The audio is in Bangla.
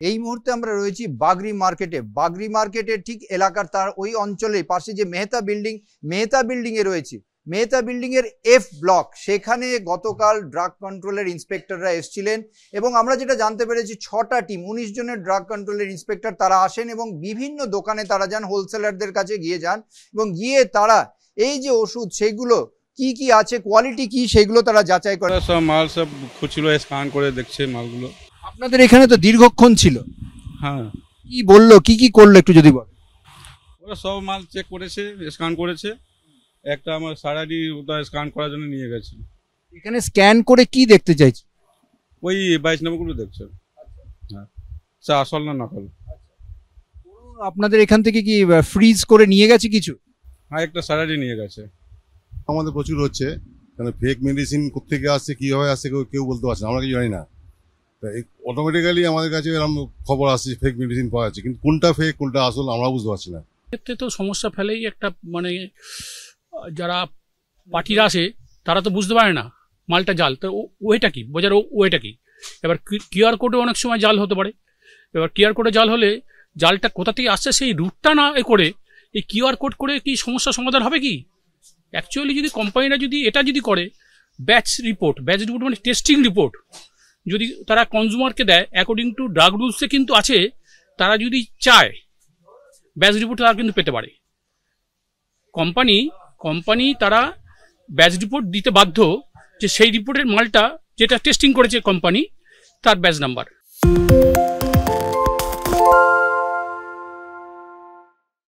এই মুহূর্তে আমরা রয়েছি বাগরি মার্কেটের ঠিক এলাকার তার ওই অঞ্চলে পাশে যে মেহতা বিল্ডিং এ রয়েছে। মেহতা বিল্ডিং এর এফ ব্লক, সেখানে গতকাল ড্রাগ কন্ট্রোলের ইন্সপেক্টররা এসেছিলেন এবং আমরা যেটা জানতে পেরেছি 6টা টিম 19 জনের ড্রাগ কন্ট্রোলের ইন্সপেক্টর তারা আসেন এবং বিভিন্ন দোকানে তারা যান, হোলসেলারদের কাছে যান এবং গিয়ে তারা এই যে ওষুধ সেগুলো কি কি আছে, কোয়ালিটি কি, সেগুলো তারা যাচাই করে। সব মাল সব খুঁজছিল, স্ক্যান করে দেখছে মালগুলো। আপনাদের এখানে তো দীর্ঘক্ষণ ছিল। হ্যাঁ, কি বললো, কি কি করলো একটু যদি বল। ওরা সব মাল চেক করেছে, স্ক্যান করেছে। একটা আমার সারাডি ওটা স্ক্যান করার জন্য নিয়ে গেছে। এখানে স্ক্যান করে কি দেখতে চাইছে? ওই 22 নম্বরগুলো দেখছে। হ্যাঁ, সে আসল না নকল। আপনাদের এখান থেকে কি ফ্রিজ করে নিয়ে গেছে কিছু? হ্যাঁ, একটা সারাডি নিয়ে গেছে। আমাদের প্রচুর হচ্ছে, কারণ ফেক মেডিসিন কোথেকে আসছে, কীভাবে আসছে কেউ বলতে পারছে না, আমরা কিছু জানি না। অটোমেটিক্যালি আমাদের কাছে এরকম খবর আসছে ফেক মেডিসিন পাওয়া যাচ্ছে, কিন্তু কোনটা ফেক কোনটা আসল আমরা বুঝতে পারছি না। ক্ষেত্রে তো সমস্যা ফেলেই একটা, মানে যারা পার্টিরা আসে তারা তো বুঝতে পারে না মালটা জাল, তো ওয়েটা কি বোঝার, ওয়েটা কি। এবার কিউআর কোডে অনেক সময় জাল হতে পারে। এবার কিউআর কোডে জাল হলে জালটা কোথা থেকে আসছে সেই রুটটা না করে এই কিউআর কোড করে কি সমস্যা সমাধান হবে কি? অ্যাকচুয়ালি যদি কোম্পানিরা যদি এটা যদি করে ব্যাচ রিপোর্ট মানে টেস্টিং রিপোর্ট যদি তারা কনজিউমারকে দেয় অ্যাকর্ডিং টু ড্রাগ রুলসে কিন্তু আছে, তারা যদি চায় ব্যাচ রিপোর্ট তারা কিন্তু পেতে পারে। কোম্পানি তারা ব্যাচ রিপোর্ট দিতে বাধ্য, যে সেই রিপোর্টের মালটা যেটা টেস্টিং করেছে কোম্পানি তার ব্যাচ নাম্বার।